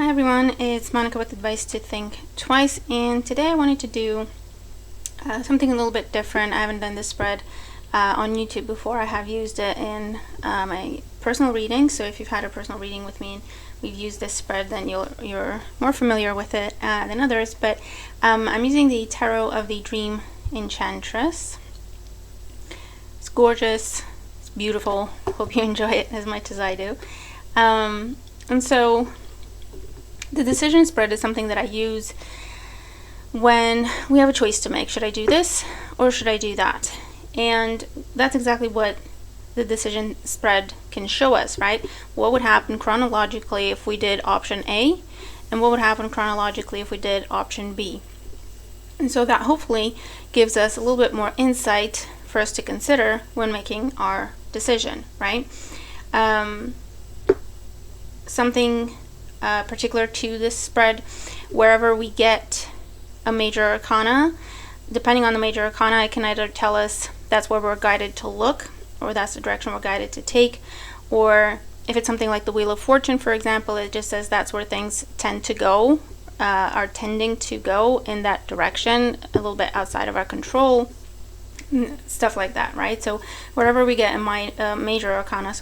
Hi everyone, it's Monica with Advice to Think Twice, and today I wanted to do something a little bit different. I haven't done this spread on YouTube before. I have used it in my personal reading, so if you've had a personal reading with me and we've used this spread, then you're more familiar with it than others. But I'm using the Tarot of the Dream Enchantress. It's gorgeous, it's beautiful. Hope you enjoy it as much as I do. And so the decision spread is something that I use when we have a choice to make. Should I do this or should I do that? And that's exactly what the decision spread can show us, right? What would happen chronologically if we did option A, and what would happen chronologically if we did option B. And so that hopefully gives us a little bit more insight for us to consider when making our decision, right? Something particular to this spread, wherever we get a major arcana, depending on the major arcana, it can either tell us that's where we're guided to look, or that's the direction we're guided to take, or if it's something like the Wheel of Fortune, for example, it just says that's where things tend to go, are tending to go in that direction, a little bit outside of our control, stuff like that, right? So wherever we get a major arcana,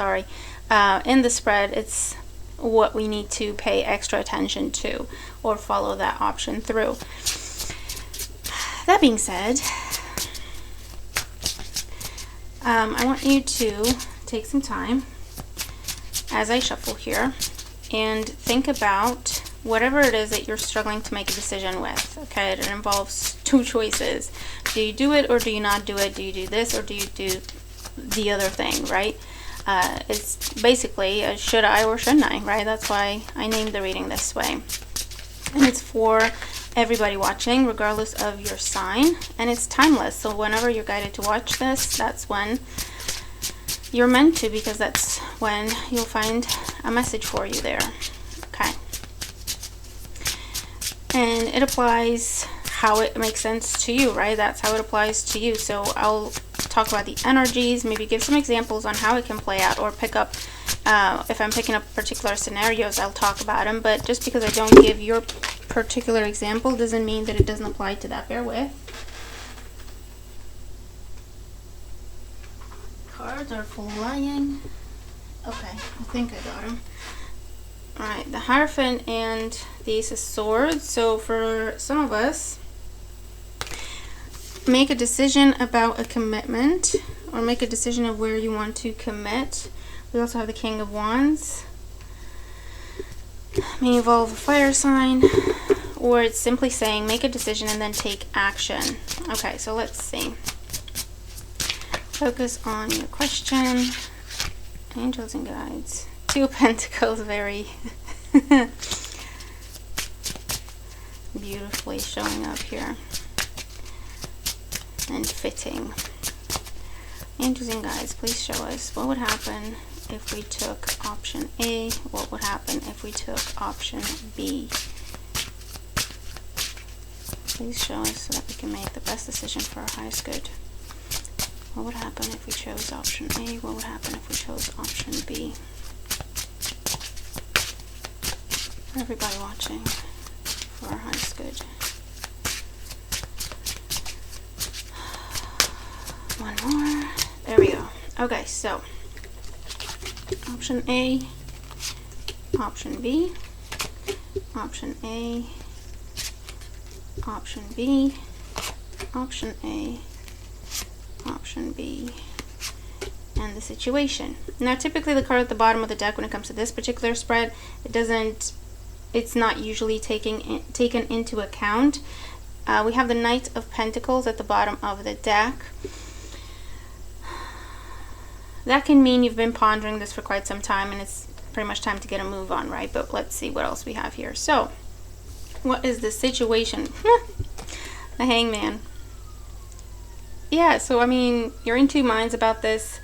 in the spread, it's what we need to pay extra attention to or follow that option through. That being said, I want you to take some time as I shuffle here and think about whatever it is that you're struggling to make a decision with. Okay, it involves two choices. Do you do it or do you not do it? Do you do this or do you do the other thing, right? It's basically a should I or shouldn't I, right? That's why I named the reading this way. And it's for everybody watching, regardless of your sign, and it's timeless. So whenever you're guided to watch this, that's when you're meant to, because that's when you'll find a message for you there. Okay. And it applies how it makes sense to you, right? That's how it applies to you. So I'll talk about the energies, maybe give some examples on how it can play out, or pick up, if I'm picking up particular scenarios, I'll talk about them. But just because I don't give your particular example doesn't mean that it doesn't apply to that. Bear with. Cards are flying. Okay, I think I got them. Alright, the Hierophant and the Ace of Swords. So for some of us, make a decision about a commitment, or make a decision of where you want to commit. We also have the King of Wands. May involve a fire sign, or it's simply saying make a decision and then take action. Okay, so let's see. Focus on your question. Angels and guides. Two of Pentacles, very beautifully showing up here and fitting. Angels and guides, please show us what would happen if we took option A. What would happen if we took option B? Please show us so that we can make the best decision for our highest good. What would happen if we chose option A? What would happen if we chose option B? Everybody watching, for our highest good. One more. There we go. Okay, so option A, option B, option A, option B, option A, option B, and the situation. Now, typically the card at the bottom of the deck when it comes to this particular spread, it's not usually taken into account. We have the Knight of Pentacles at the bottom of the deck. That can mean you've been pondering this for quite some time and it's pretty much time to get a move on, right? But let's see what else we have here. So, what is the situation? The Hangman. Yeah, so I mean, you're in two minds about this.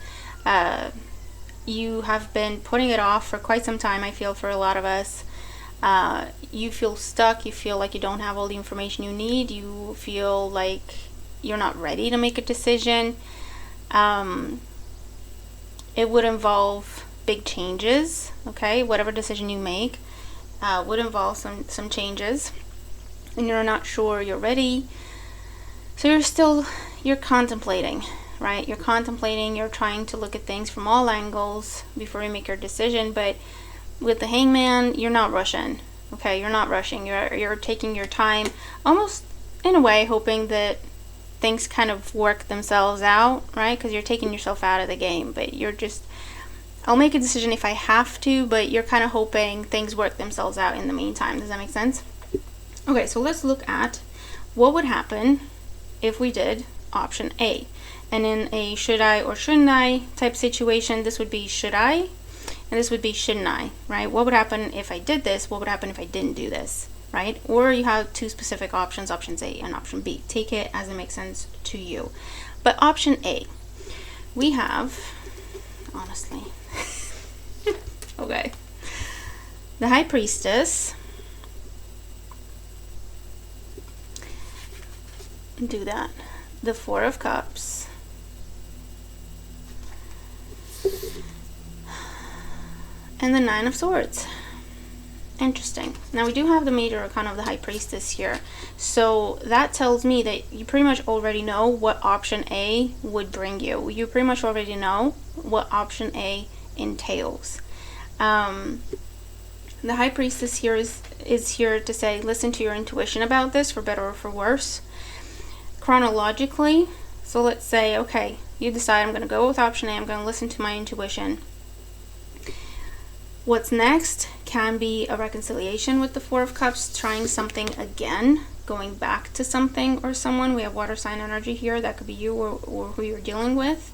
You have been putting it off for quite some time, I feel, for a lot of us. You feel stuck, you feel like you don't have all the information you need, you feel like you're not ready to make a decision. It would involve big changes, okay, whatever decision you make. would involve some changes, and you're not sure you're ready. So you're contemplating, right? You're contemplating, you're trying to look at things from all angles before you make your decision. But with the Hangman, you're not rushing. Okay, you're not rushing. You're taking your time, almost in a way hoping that things kind of work themselves out, right? Because you're taking yourself out of the game, but you're just, I'll make a decision if I have to, but you're kind of hoping things work themselves out in the meantime. Does that make sense? Okay, so let's look at what would happen if we did option A. And in a should I or shouldn't I type situation, this would be should I, and this would be shouldn't I, right? What would happen if I did this? What would happen if I didn't do this, right? Or you have two specific options, options A and option B. Take it as it makes sense to you. But option A, we have, honestly, okay, the High Priestess. Do that. The Four of Cups. And the Nine of Swords. Interesting. Now we do have the Major Arcana of the High Priestess here. So that tells me that you pretty much already know what option A would bring you. You pretty much already know what option A entails. The High Priestess here is here to say, listen to your intuition about this, for better or for worse. Chronologically, so let's say, okay, you decide I'm going to go with option A, I'm going to listen to my intuition. What's next can be a reconciliation with the Four of Cups, trying something again, going back to something or someone. We have water sign energy here. That could be you or who you're dealing with.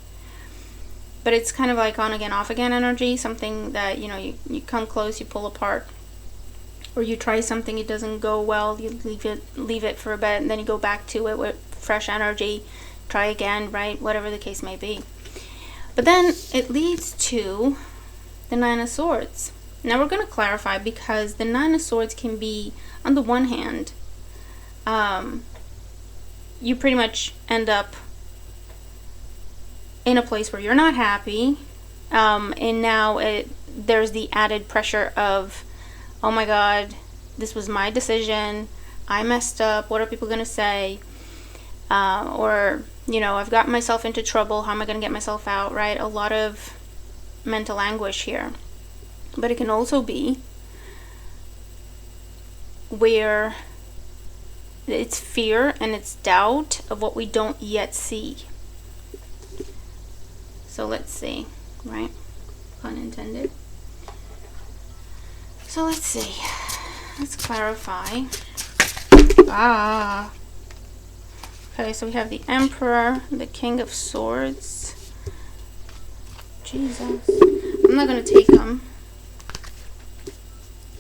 But it's kind of like on again, off again energy, something that, you know, you come close, you pull apart. Or you try something, it doesn't go well, you leave it for a bit, and then you go back to it with fresh energy, try again, right? Whatever the case may be. But then it leads to the Nine of Swords. Now we're going to clarify, because the Nine of Swords can be, on the one hand, you pretty much end up in a place where you're not happy, and now there's the added pressure of, oh my God, this was my decision, I messed up, what are people going to say? Or, you know, I've gotten myself into trouble, how am I going to get myself out, right? A lot of mental anguish here. But it can also be where it's fear and it's doubt of what we don't yet see. So let's see, right? Pun intended. So let's see. Let's clarify. Okay, so we have the Emperor, the King of Swords. Jesus. I'm not going to take them,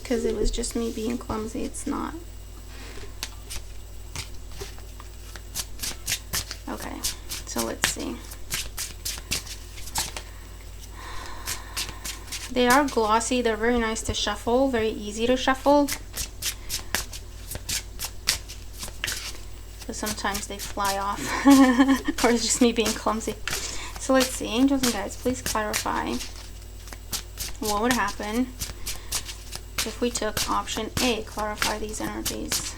because it was just me being clumsy. It's not. Okay, so let's see. They are glossy. They're very nice to shuffle. Very easy to shuffle. But sometimes they fly off. Or it's just me being clumsy. So let's see. Angels and guides, please clarify what would happen if we took option A. Clarify these energies.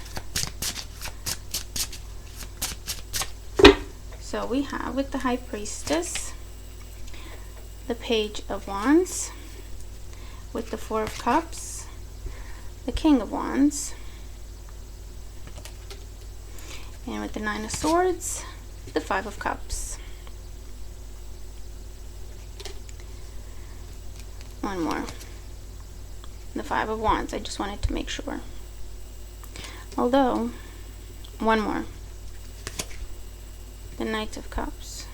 So we have, with the High Priestess, the Page of Wands. With the Four of Cups, the King of Wands, and with the Nine of Swords, the Five of Cups. One more. The Five of Wands. I just wanted to make sure. Although, one more. The Knight of Cups.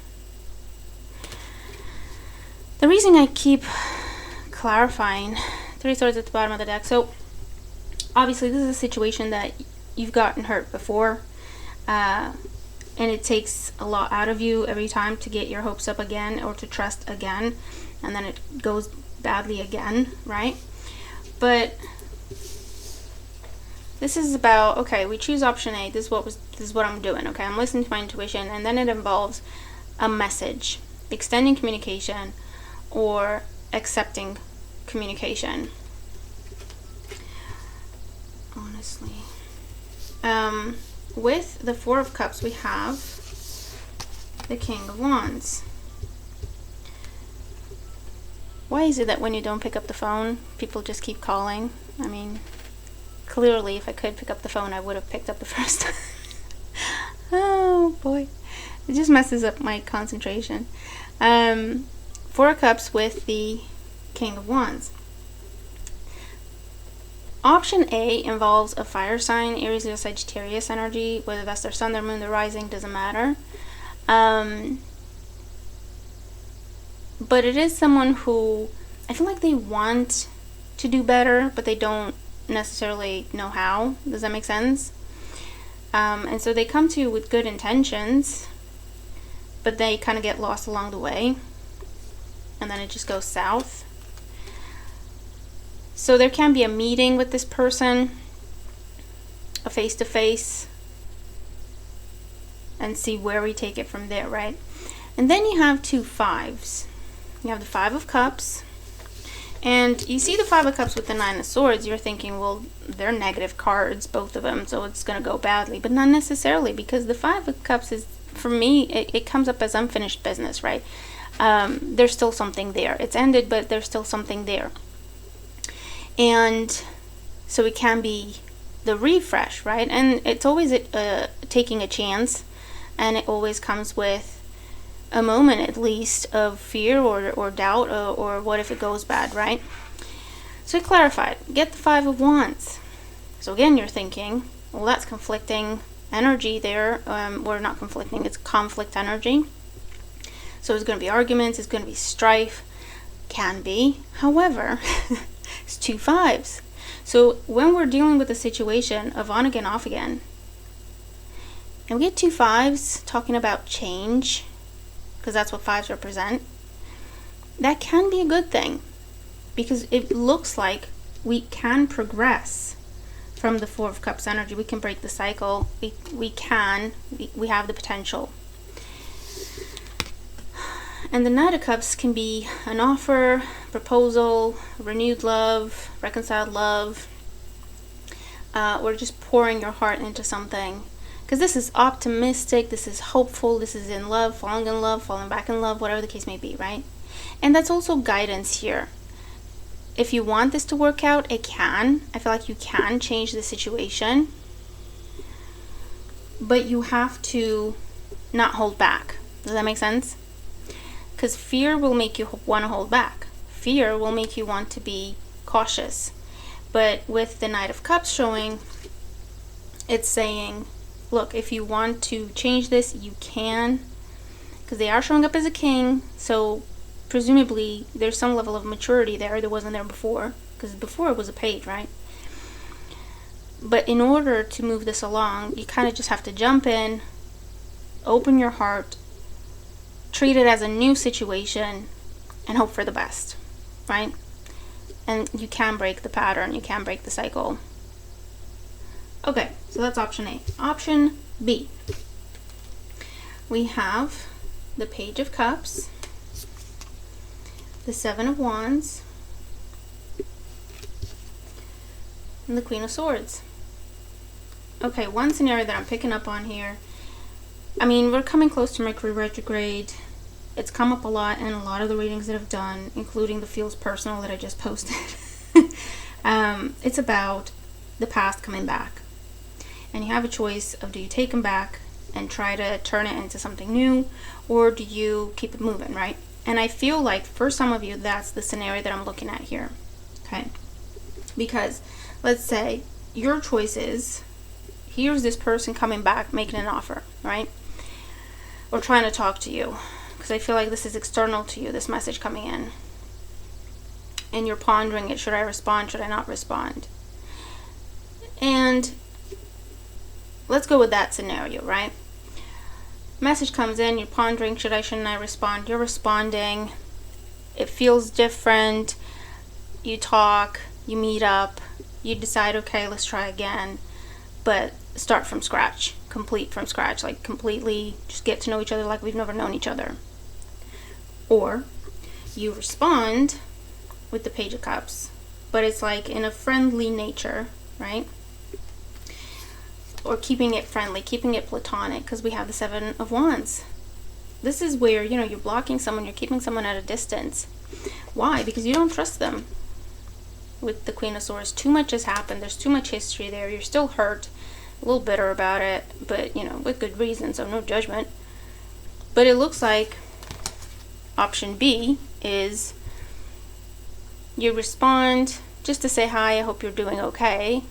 The reason I keep clarifying, Three Swords at the bottom of the deck. So obviously this is a situation that you've gotten hurt before, and it takes a lot out of you every time to get your hopes up again or to trust again, and then it goes badly again, right? But this is about, okay, we choose option A. This is what I'm doing. Okay, I'm listening to my intuition, and then it involves a message, extending communication, or accepting communication. honestly. With the Four of Cups, we have the King of Wands. Why is it that when you don't pick up the phone, people just keep calling? I mean, clearly, if I could pick up the phone, I would have picked up the first time. Oh, boy. It just messes up my concentration. Four of Cups with the King of Wands. Option A involves a fire sign, Aries, Leo, Sagittarius energy, whether that's their sun, their moon, their rising, doesn't matter. But it is someone who I feel like they want to do better, but they don't necessarily know how. Does that make sense? And so they come to you with good intentions, but they kind of get lost along the way, and then it just goes south. So there can be a meeting with this person, a face-to-face, and see where we take it from there, right? And then you have two fives. You have the Five of Cups, and you see the Five of Cups with the Nine of Swords. You're thinking, well, they're negative cards, both of them, so it's going to go badly. But not necessarily, because the Five of Cups is, for me, it comes up as unfinished business, right? There's still something there. It's ended, but there's still something there. And so it can be the refresh, right? And it's always taking a chance, and it always comes with a moment at least of fear or doubt or what if it goes bad, right? So I clarified. Get the Five of Wands. So again, you're thinking, well, that's conflicting energy there. Or not conflicting, it's conflict energy. So it's going to be arguments, it's going to be strife. Can be. However, it's two fives. So when we're dealing with a situation of on again, off again, and we get two fives talking about change, because that's what fives represent, that can be a good thing, because it looks like we can progress from the Four of Cups energy. We can break the cycle. We have the potential. And the Knight of Cups can be an offer, proposal, renewed love, reconciled love, or just pouring your heart into something. Because this is optimistic, this is hopeful, this is in love, falling back in love, whatever the case may be, right? And that's also guidance here. If you want this to work out, it can. I feel like you can change the situation. But you have to not hold back. Does that make sense? Because fear will make you want to hold back. Fear will make you want to be cautious. But with the Knight of Cups showing, it's saying, look, if you want to change this, you can. Because they are showing up as a king, so presumably there's some level of maturity there that wasn't there before. Because before it was a page, right? But in order to move this along, you kind of just have to jump in, open your heart, treat it as a new situation, and hope for the best, right? And you can break the pattern, you can break the cycle. Okay, so that's option A. Option B. We have the Page of Cups, the Seven of Wands, and the Queen of Swords. Okay, one scenario that I'm picking up on here, I mean, we're coming close to Mercury retrograde. It's come up a lot in a lot of the readings that I've done, including the Feels Personal that I just posted. It's about the past coming back. And you have a choice of, do you take them back and try to turn it into something new, or do you keep it moving, right? And I feel like for some of you, that's the scenario that I'm looking at here, okay? Because let's say your choice is, here's this person coming back, making an offer, right? Or trying to talk to you, because I feel like this is external to you, this message coming in. And you're pondering it. Should I respond? Should I not respond? And let's go with that scenario, right? Message comes in, you're pondering, should I, shouldn't I respond? You're responding. It feels different. You talk, you meet up, you decide, okay, let's try again. But start from scratch, complete from scratch, like completely just get to know each other like we've never known each other. Or you respond with the Page of Cups, but it's like in a friendly nature, right? or keeping it friendly, keeping it platonic, because we have the Seven of Wands. This is where, you know, you're blocking someone, you're keeping someone at a distance. Why? Because you don't trust them. With the Queen of Swords, too much has happened. There's too much history there. You're still hurt, a little bitter about it, but, you know, with good reason, so no judgment. But it looks like option B is you respond just to say hi, I hope you're doing okay,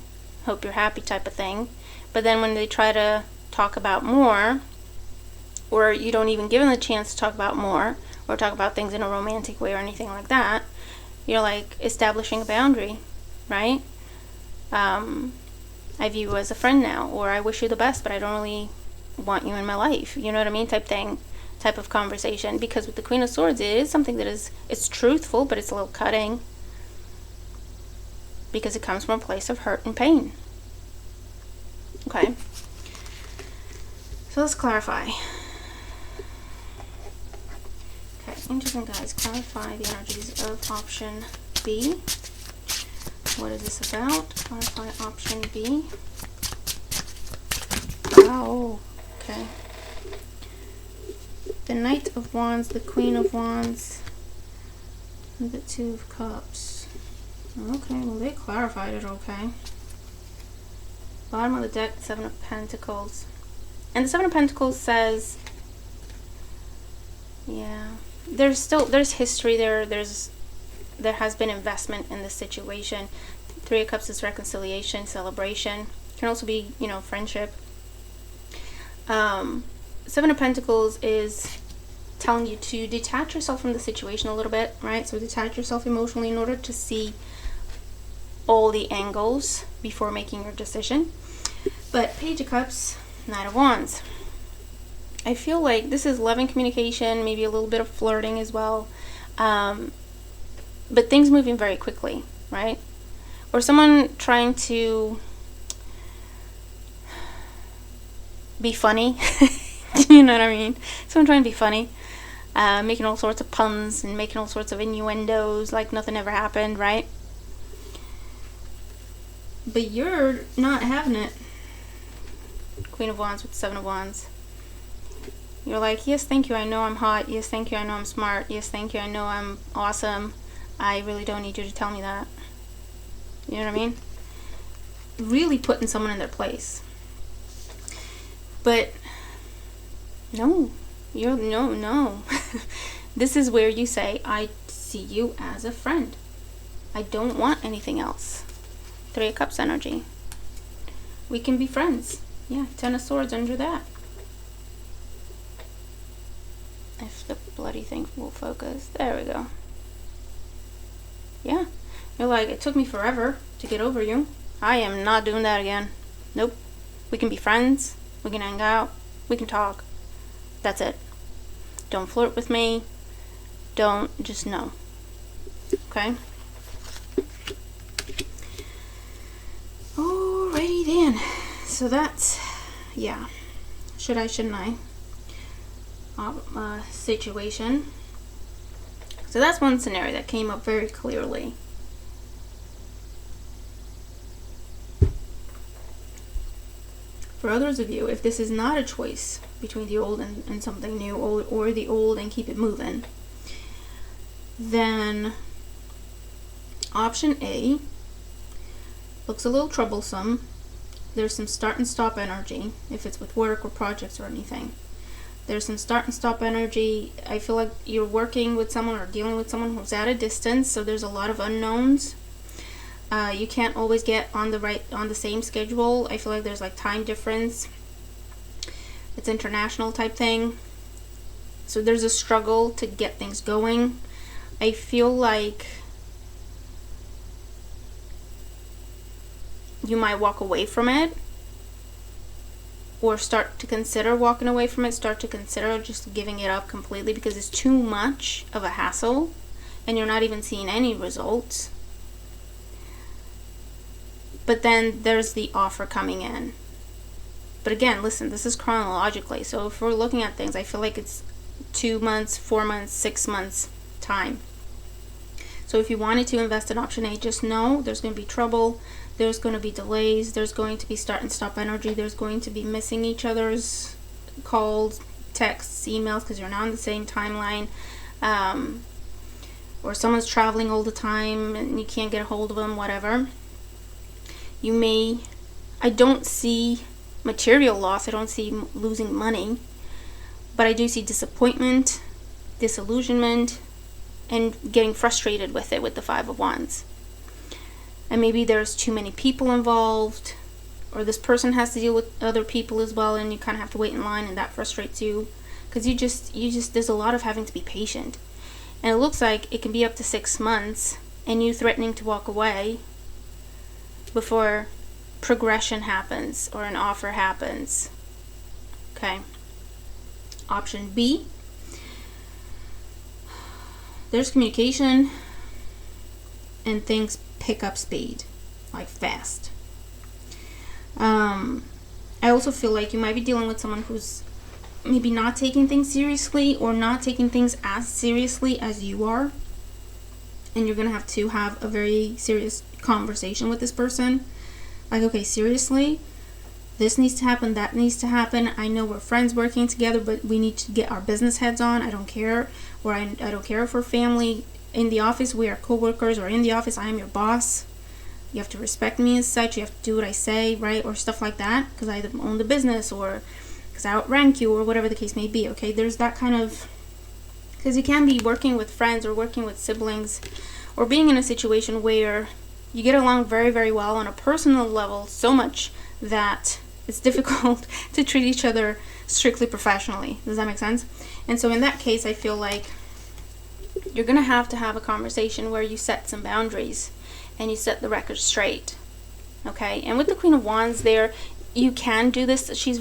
hope you're happy type of thing. But then when they try to talk about more, or you don't even give them the chance to talk about more, or talk about things in a romantic way or anything like that, you're like establishing a boundary, right? I view you as a friend now, or I wish you the best, but I don't really want you in my life, you know what I mean, type thing, type of conversation. Because with the Queen of Swords, it is something that is, it's truthful, but it's a little cutting, because it comes from a place of hurt and pain. Okay, so let's clarify. Okay, interesting, guys. Clarify the energies of option B. What is this about? Clarify option B. Wow. Okay. The Knight of Wands, the Queen of Wands, and the Two of Cups. Okay, well, they clarified it okay. Bottom of the deck, Seven of Pentacles. And the Seven of Pentacles says, yeah, there's history there. There has been investment in this situation. Three of Cups is reconciliation, celebration. Can also be, you know, friendship. Seven of Pentacles is telling you to detach yourself from the situation a little bit, right? So detach yourself emotionally in order to see all the angles before making your decision. But Page of Cups, Knight of Wands. I feel like this is loving communication, maybe a little bit of flirting as well. But things moving very quickly, right? Or someone trying to be funny. You know what I mean? Someone trying to be funny. Making all sorts of puns and making all sorts of innuendos like nothing ever happened, right? But you're not having it. Queen of Wands with Seven of Wands. You're like, yes, thank you, I know I'm hot. Yes, thank you, I know I'm smart. Yes, thank you, I know I'm awesome. I really don't need you to tell me that. You know what I mean? Really putting someone in their place. But no, no. This is where you say, I see you as a friend. I don't want anything else. Three of Cups energy. We can be friends. Yeah, Ten of Swords under that. If the bloody thing will focus. There we go. Yeah. You're like, it took me forever to get over you. I am not doing that again. Nope. We can be friends. We can hang out. We can talk. That's it. Don't flirt with me. Don't, just no. Okay? Alrighty then. So that's, yeah. Should I, shouldn't I? Situation. So that's one scenario that came up very clearly. For others of you, if this is not a choice between the old and something new, or the old and keep it moving, then option A looks a little troublesome. There's some start and stop energy, if it's with work or projects or anything. There's some start and stop energy. I feel like you're working with someone or dealing with someone who's at a distance, so there's a lot of unknowns. You can't always get on the same schedule. I feel like there's like time difference. It's international type thing. So there's a struggle to get things going. I feel like you might walk away from it, or start to consider walking away from it, start to consider just giving it up completely because it's too much of a hassle and you're not even seeing any results. But then there's the offer coming in. But again, listen, this is chronologically. So if we're looking at things, I feel like it's 2 months, 4 months, 6 months time. So if you wanted to invest in option A, just know there's going to be trouble. there's going to be delays, there's going to be start and stop energy, there's going to be missing each other's calls, texts, emails, because you're not on the same timeline, or someone's traveling all the time and you can't get a hold of them, whatever. I don't see material loss, I don't see losing money, but I do see disappointment, disillusionment, and getting frustrated with it with the Five of Wands. And maybe there's too many people involved, or this person has to deal with other people as well, and you kind of have to wait in line, and that frustrates you, because you just there's a lot of having to be patient. And it looks like it can be up to 6 months, and you threatening to walk away before progression happens or an offer happens. Okay. Option B, there's communication and things pick up speed, like fast. I also feel like you might be dealing with someone who's maybe not taking things seriously, or not taking things as seriously as you are, and you're gonna have to have a very serious conversation with this person. Like, okay, seriously, this needs to happen, that needs to happen. I know we're friends working together, but we need to get our business heads on. I don't care, or I don't care if we're family. In the office, we are co-workers, or in the office, I am your boss. You have to respect me as such. You have to do what I say, right? Or stuff like that, because I own the business, or because I outrank you, or whatever the case may be, okay? There's that kind of, because you can be working with friends or working with siblings, or being in a situation where you get along very, very well on a personal level, so much that it's difficult to treat each other strictly professionally. Does that make sense? And so in that case, I feel like you're going to have a conversation where you set some boundaries and you set the record straight. Okay? And with the Queen of Wands there, you can do this. She's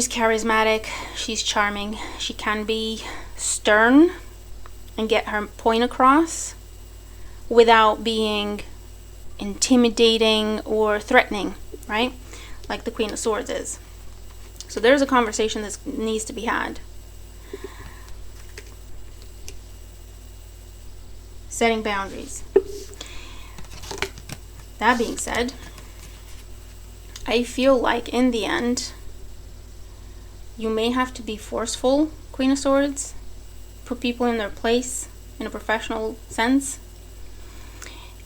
charismatic, she's charming, she can be stern and get her point across without being intimidating or threatening, right? Like the Queen of Swords is. So there's a conversation that needs to be had. Setting boundaries. That being said, I feel like in the end, you may have to be forceful, Queen of Swords, put people in their place in a professional sense,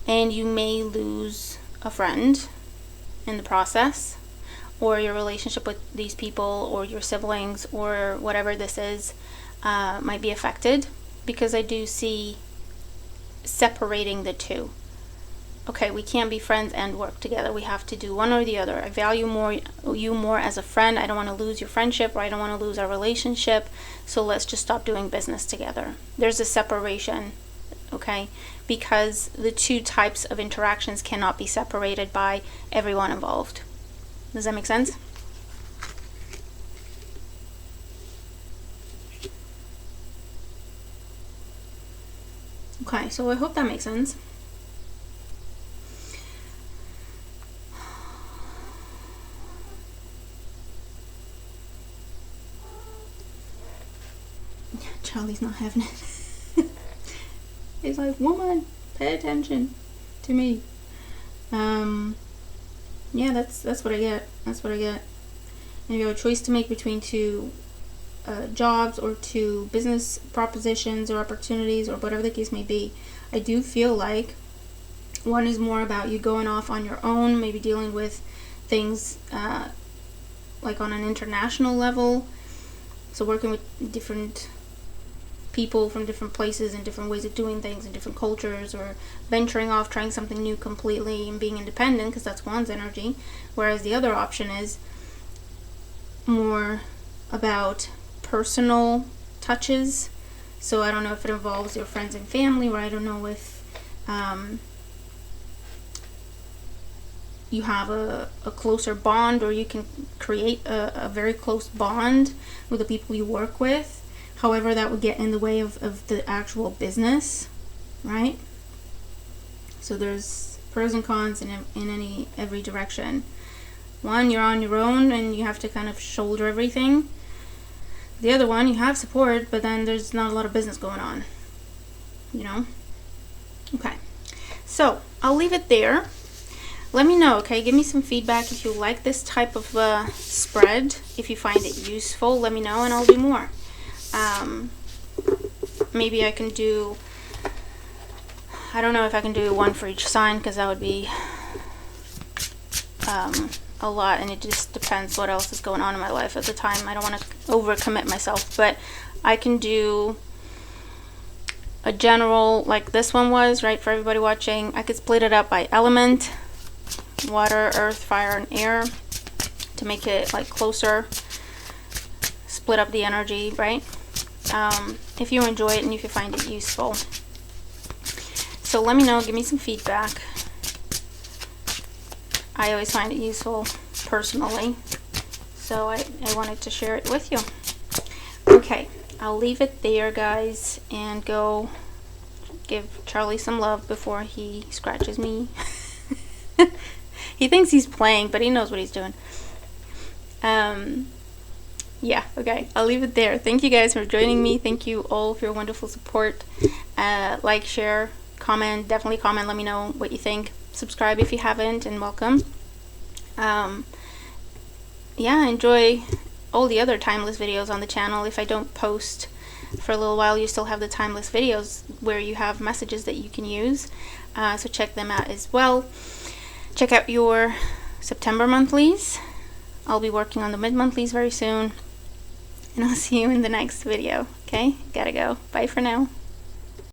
and you may lose a friend in the process, or your relationship with these people or your siblings or whatever this is might be affected, because I do see separating the two. Okay, we can't be friends and work together. We have to do one or the other. I value you more as a friend. I don't want to lose your friendship, or I don't want to lose our relationship. So let's just stop doing business together. There's a separation, okay? Because the two types of interactions cannot be separated by everyone involved. Does that make sense? Okay, so I hope that makes sense. Charlie's not having it. He's like, woman, pay attention to me. Yeah, that's what I get. That's what I get. And if you have a choice to make between two jobs or two business propositions or opportunities or whatever the case may be, I do feel like one is more about you going off on your own, maybe dealing with things like on an international level. So working with different people from different places and different ways of doing things and different cultures, or venturing off, trying something new completely and being independent, because that's one's energy. Whereas the other option is more about personal touches. So I don't know if it involves your friends and family, or I don't know if you have a closer bond, or you can create a very close bond with the people you work with. However, that would get in the way of the actual business, right? So there's pros and cons in every direction. One, you're on your own and you have to kind of shoulder everything. The other one, you have support, but then there's not a lot of business going on, you know? Okay, so I'll leave it there. let me know, okay? Give me some feedback if you like this type of spread. If you find it useful, let me know and I'll do more. Maybe I can do, I don't know if I can do one for each sign, because that would be a lot, and it just depends what else is going on in my life at the time. I don't want to overcommit myself, but I can do a general, like this one was, right, for everybody watching. I could split it up by element: water, earth, fire, and air, to make it like closer, split up the energy, right? If you enjoy it and if you find it useful. So let me know, give me some feedback. I always find it useful personally, so I wanted to share it with you. Okay, I'll leave it there, guys, and go give Charlie some love before he scratches me. He thinks he's playing, but he knows what he's doing. Yeah, okay, I'll leave it there. Thank you guys for joining me. Thank you all for your wonderful support. Like, share, comment, definitely comment, let me know what you think. Subscribe if you haven't, and welcome. Yeah, enjoy all the other timeless videos on the channel. If I don't post for a little while, you still have the timeless videos where you have messages that you can use, so check them out as well. Check out your September monthlies. I'll be working on the mid-monthlies very soon, and I'll see you in the next video. Okay, gotta go. Bye for now.